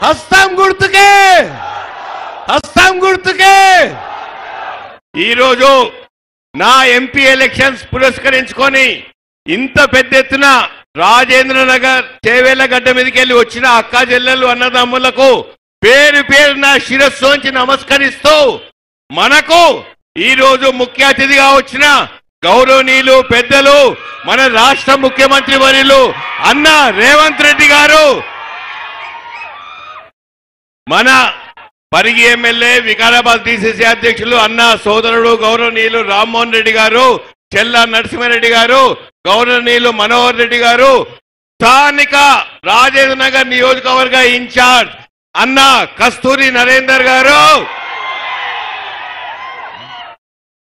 హస్తం గుర్తుకే హస్తం గుర్తుకే ఈరోజు నా ఎంపీ ఎలక్షన్స్ పురస్కరించుకొని ఇంత పెద్ద ఎత్తున రాజేంద్ర నగర్ చేవేళ్ల గడ్డ మీదకి వెళ్ళి వచ్చిన అక్క చెల్లెలు అన్నదమ్ములకు పేరు పేరు నా శిరస్సు నుంచి నమస్కరిస్తూ మనకు ఈరోజు ముఖ్య అతిథిగా వచ్చిన గౌరవనీయులు పెద్దలు మన రాష్ట్ర ముఖ్యమంత్రి వర్యులు అన్న రేవంత్ రెడ్డి గారు, మన పరిగి ఎమ్మెల్యే వికారాబాద్ డిసిసి అధ్యక్షులు అన్న సోదరుడు గౌరవనీయులు రామ్మోహన్ రెడ్డి గారు, చెల్లా నరసింహారెడ్డి గారు, గౌరవనీయులు మనోహర్ రెడ్డి గారు, స్థానిక రాజేంద్ర నగర్ నియోజకవర్గ ఇన్ఛార్జ్ అన్న కస్తూరి నరేందర్ గారు,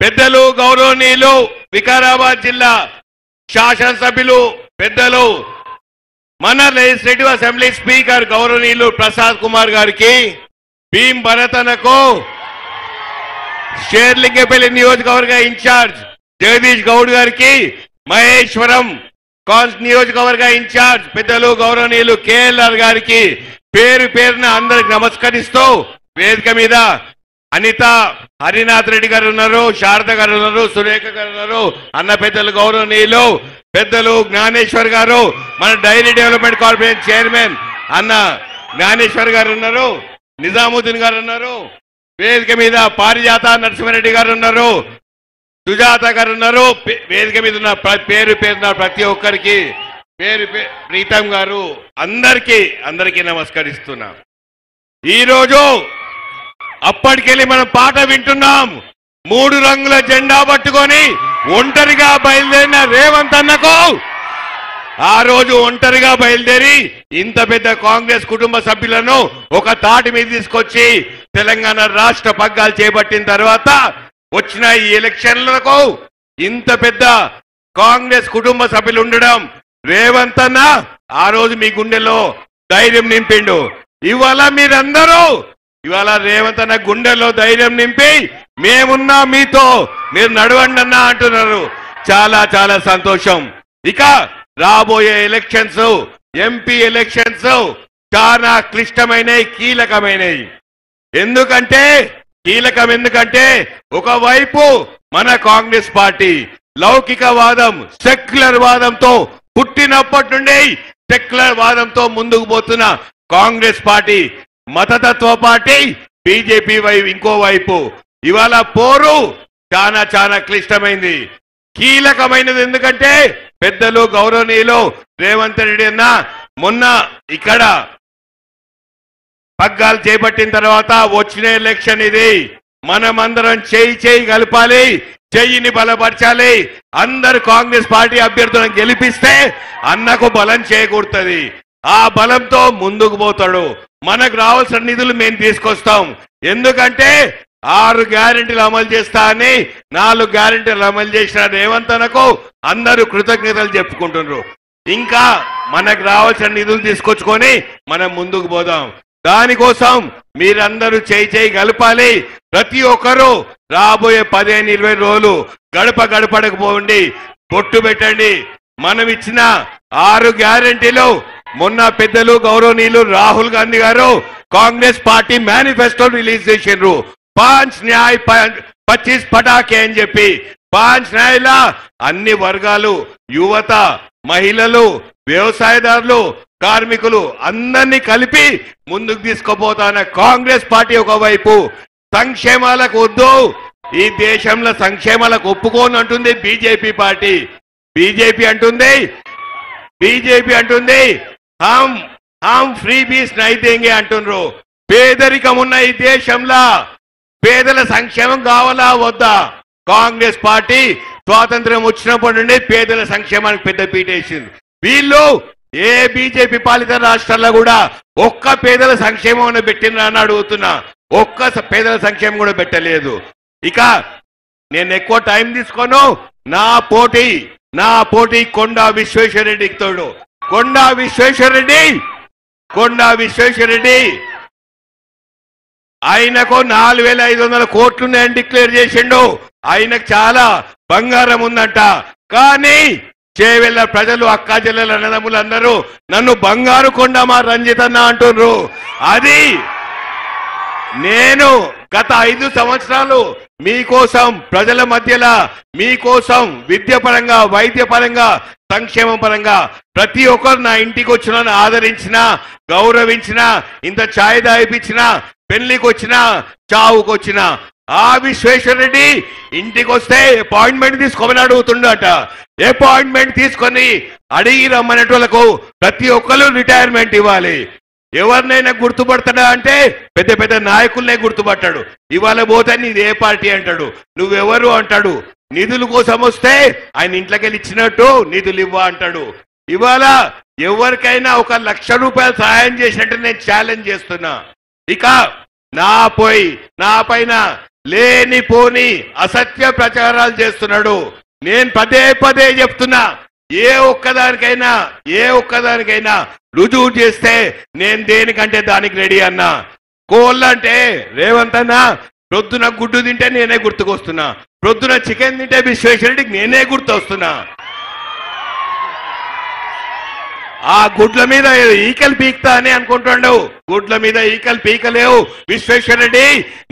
పెద్దలు గౌరవనీయులు వికారాబాద్ జిల్లా శాసనసభ్యులు పెద్దలు మన లెజిస్లేటివ్ అసెంబ్లీ స్పీకర్ గౌరవనీయులు ప్రసాద్ కుమార్ గారికి, భీం భరతనకు, షేర్లింగపల్లి నియోజకవర్గ ఇన్ఛార్జ్ జగదీష్ గౌడ్ గారికి, మహేశ్వరం నియోజకవర్గ ఇన్ఛార్జ్ పెద్దలు గౌరవనీయులు కేఎల్ఆర్ గారికి పేరు పేరున అందరికి నమస్కరిస్తూ వేదిక మీద అనిత హరినాథ్ రెడ్డి గారు ఉన్నారు, శారద గారు ఉన్నారు, సురేఖ గారు ఉన్నారు, అన్న పెద్దలు గౌరవనీయులు పెద్దలు జ్ఞానేశ్వర్ గారు, మన డైరీ డెవలప్మెంట్ కార్పొరేషన్ చైర్మన్ అన్న జ్ఞానేశ్వర్ గారు ఉన్నారు, నిజాముద్దీన్ గారు ఉన్నారు, వేదిక మీద పారిజాత నరసింహారెడ్డి గారు ఉన్నారు, సుజాత గారు ఉన్నారు, వేదిక మీద ఉన్న పేరు పేరున ప్రతి ఒక్కరికి ప్రీతం గారు అందరికీ నమస్కరిస్తున్నా. ఈరోజు అప్పటికెళ్ళి మనం పాట వింటున్నాం. 3 రంగుల జెండా పట్టుకొని ఒంటరిగా బయలుదేరిన రేవంత్ అన్నకు ఆ రోజు ఒంటరిగా బయలుదేరి ఇంత పెద్ద కాంగ్రెస్ కుటుంబ సభ్యులను ఒక తాటి మీద తీసుకొచ్చి తెలంగాణ రాష్ట్ర పగ్గాలు చేపట్టిన తర్వాత వచ్చిన ఈ ఎలక్షన్లకు ఇంత పెద్ద కాంగ్రెస్ కుటుంబ సభ్యులు ఉండడం రేవంత్ అన్న ఆ రోజు మీ గుండెలో ధైర్యం నింపిండు. ఇవాళ రేవంత్ అన్న గుండెల్లో ధైర్యం నింపి మేమున్నా మీతో మీరు నడవండి అన్నా అంటున్నారు. చాలా చాలా సంతోషం. ఇక రాబోయే ఎలక్షన్స్ ఎంపీ ఎలక్షన్స్ చాలా క్లిష్టమైనవి, కీలకమైనవి. ఎందుకంటే ఒకవైపు మన కాంగ్రెస్ పార్టీ లౌకికవాదం సెక్యులర్ వాదంతో పుట్టినప్పటి నుండి సెక్యులర్ వాదంతో ముందుకు పోతున్న కాంగ్రెస్ పార్టీ, మతతత్వ పార్టీ బీజేపీ ఇంకోవైపు ఇవాళ పోరు చాలా చాలా క్లిష్టమైంది, కీలకమైనది. ఎందుకంటే పెద్దలు గౌరవనీయులు రేవంత్ రెడ్డి అన్న మొన్న ఇక్కడ పగ్గాలు చేపట్టిన తర్వాత వచ్చిన ఎలక్షన్ ఇది. మనమందరం చేయి కలపాలి, చెయ్యిని బలపరచాలి. అందరు కాంగ్రెస్ పార్టీ అభ్యర్థులను గెలిపిస్తే అన్నకు బలం చేకూరుతుంది. ఆ బలంతో ముందుకు పోతాడు. మనకు రావాల్సిన నిధులు మేము తీసుకొస్తాం. ఎందుకంటే 6 గ్యారెంటీలు అమలు చేస్తా అని 4 గ్యారెంటీలు అమలు చేసిన రేవంత్ అన్నకు అందరూ కృతజ్ఞతలు చెప్పుకుంటున్నారు. ఇంకా మనకు రావాల్సిన నిధులు తీసుకొచ్చుకొని మనం ముందుకు పోదాం. దానికోసం మీరందరూ చేయి కలపాలి. ప్రతి ఒక్కరూ రాబోయే 15-20 రోజులు గడపకు పోండి, బొట్టు పెట్టండి. మనం ఇచ్చిన 6 గ్యారెంటీలు మొన్న పెద్దలు గౌరవనీయులు రాహుల్ గాంధీ గారు కాంగ్రెస్ పార్టీ మేనిఫెస్టో రిలీజ్ చేసిండ్రు. 5 న్యాయ్ 25 పటాకే అని చెప్పి 5 న్యాయాల అన్ని వర్గాలు, యువత, మహిళలు, వ్యవసాయదారులు, కార్మికులు అందరినీ కలిపి ముందుకు తీసుకుపోతాన కాంగ్రెస్ పార్టీ ఒకవైపు. సంక్షేమాలకు వద్దు, ఈ దేశంలో సంక్షేమాలకు ఒప్పుకోని అంటుంది బీజేపీ పార్టీ. బీజేపీ అంటుంది హమ్ ఫ్రీ బీస్ నై దేంగే అంటున్నారు. పేదరికం ఉన్న ఈ దేశంలో పేదల సంక్షేమం కావాలా వద్దా? కాంగ్రెస్ పార్టీ స్వాతంత్ర్యం వచ్చినప్పటి నుండి పేదల సంక్షేమానికి పెద్ద పీట వేసింది. వీళ్ళు ఏ బీజేపీ పాలిత రాష్ట్రాల్లో కూడా ఒక్క పేదల సంక్షేమం పెట్టినా అని అడుగుతున్నా. ఒక్క పేదల సంక్షేమం కూడా పెట్టలేదు. ఇక నేను ఎక్కువ టైం తీసుకోను. నా పోటీ కొండా విశ్వేశ్వరరెడ్డికి తోడు. కొండా విశ్వేశ్వరరెడ్డి ఆయనకు 4,500 కోట్లు నేను డిక్లేర్ చేసిండు. ఆయనకు చాలా బంగారం ఉందంట. కానీ చేవెళ్ళ ప్రజలు అక్క చెల్లెల అన్నదమ్ములు అందరూ నన్ను బంగారు కొండ మా రంజితన్న అంటున్నారు. అది నేను గత 5 సంవత్సరాలు మీకోసం ప్రజల మధ్యలో మీకోసం విద్య పరంగా వైద్య పరంగా సంక్షేమ పరంగా ప్రతి ఒక్కరు నా ఇంటికి వచ్చిన ఆదరించిన గౌరవించిన ఇంత ఛాయ్ దాయిపించిన పెళ్లికి వచ్చిన చావుకు వచ్చిన ఆ విశ్వేశ్వర రెడ్డి ఇంటికి వస్తే అపాయింట్మెంట్ తీసుకోమని అడుగుతుండట. అపాయింట్మెంట్ తీసుకొని అడిగి రమ్మనేటోళ్లకు ప్రతి ఒక్కరు రిటైర్మెంట్ ఇవ్వాలి. ఎవరినైనా గుర్తుపడతాడా అంటే పెద్ద పెద్ద నాయకులనే గుర్తుపట్టాడు. ఇవాళ పోతే నీది ఏ పార్టీ అంటాడు, నువ్వెవరు అంటాడు. నిధుల కోసం వస్తే ఆయన ఇంట్లోకి వెళ్ళి ఇచ్చినట్టు నిధులు ఇవ్వ అంటాడు. ఇవాళ ఎవరికైనా 1 లక్ష రూపాయలు సహాయం చేసినట్టు నేను ఛాలెంజ్ చేస్తున్నా. ఇక నా పైన లేనిపోని అసత్య ప్రచారాలు చేస్తున్నాడు. నేను పదే పదే చెప్తున్నా, ఏ ఒక్కదానికైనా రుజువు చేస్తే నేను దేనికంటే దానికి రెడీ అన్నా. కోళ్ళంటే రేవంత్ అన్న ప్రొద్దున గుడ్డు తింటే నేనే గుర్తుకొస్తున్నా, ప్రొద్దున చికెన్ తింటే విశ్వేశ్వరరెడ్డికి నేనే గుర్తొస్తున్నా. ఆ గుడ్ల మీద ఈకలు పీక్తా అని అనుకుంటాడు. గుడ్ల మీద ఈకలు పీకలేవు విశ్వేశ్వరరెడ్డి.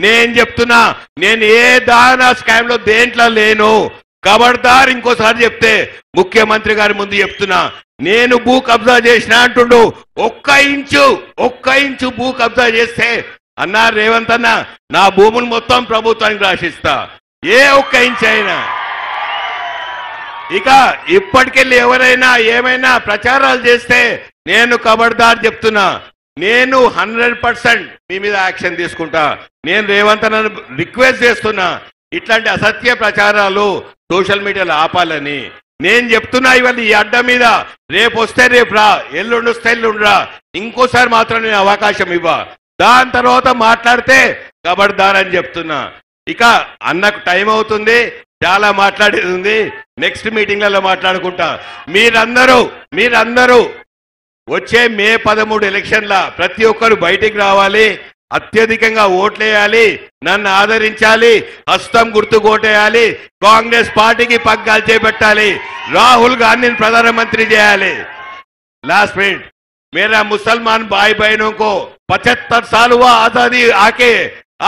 నేను చెప్తున్నా, నేను ఏ దానా స్కామ్ లో దేంట్లో లేను. ఖబర్దార్ ఇంకోసారి చెప్తే ముఖ్యమంత్రి గారి ముందు చెప్తున్నా, నేను భూ కబ్జా చేసిన అంటుండు. ఒక్క ఇంచు భూ కబ్జా చేస్తే అన్నా రేవంత్ అన్న నా భూములు మొత్తం ప్రభుత్వానికి రాసిస్తా, ఏ ఒక్క ఇంచు అయినా. ఇక ఇప్పటికెళ్ళి ఎవరైనా ఏమైనా ప్రచారాలు చేస్తే నేను ఖబర్దార్ చెప్తున్నా, నేను 100% మీ మీద యాక్షన్ తీసుకుంటా. నేను రేవంత్ అన్న రిక్వెస్ట్ చేస్తున్నా, ఇట్లాంటి అసత్య ప్రచారాలు సోషల్ మీడియాలో ఆపాలని నేను చెప్తున్నా. ఇవాళ ఈ అడ్డ మీద రేపు వస్తే రేపు రా, ఎల్లుండి వస్తే ఎల్లుండి రా, ఇంకోసారి మాత్రం నేను అవకాశం ఇవ్వ. దాని తర్వాత మాట్లాడితే ఖబర్దార్ అని చెప్తున్నా. ఇక అన్నకు టైం అవుతుంది, చాలా మాట్లాడేది ఉంది. నెక్స్ట్ మీటింగ్లలో మాట్లాడుకుంటా. మీరందరూ వచ్చే మే 13 ఎలక్షన్ల ప్రతి ఒక్కరు బయటికి రావాలి, అత్యధికంగా ఓట్లేయాలి, నన్ను ఆదరించాలి, హస్తం గుర్తు కోటేయాలి, కాంగ్రెస్ పార్టీకి పగ్గాలు చేపట్టాలి, రాహుల్ గాంధీని ప్రధానమంత్రి చేయాలి. लास्ट मिनट, मेरा मुसलमान भाई बहनों को 75 साल हुआ आजादी आके,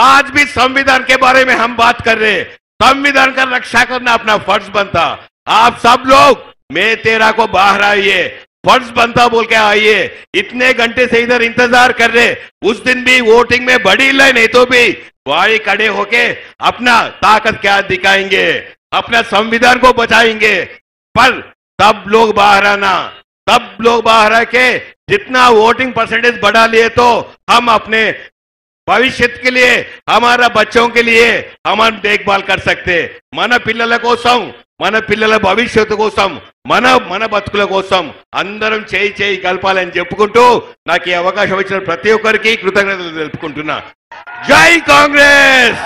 आज भी संविधान के बारे में हम बात कर रहे हैं. संविधान का रक्षा करना अपना फर्ज बनता. आप सब लोग मैं तेरा को बाहर आइए, फर्ज बनता बोल के आइए. इतने घंटे से इधर इंतजार कर रहे, उस दिन भी वोटिंग में बड़ी लाइन, नहीं तो भी वही खड़े होके अपना ताकत क्या दिखाएंगे, अपना संविधान को बचाएंगे. पर तब लोग बाहर आना, तब लोग बाहर आके जितना वोटिंग परसेंटेज बढ़ा लिए तो हम अपने भविष्य के लिए, हमारा बच्चों के लिए हम देखभाल कर सकते. मन पिल्लల కోసం, మన పిల్లల భవిష్యత్తు కోసం, మన బతుకుల కోసం అందరం చేయి కలపాలని చెప్పుకుంటూ నాకు ఈ అవకాశం ఇచ్చిన ప్రతి ఒక్కరికి కృతజ్ఞతలు తెలుపుకుంటున్నా. జై కాంగ్రెస్.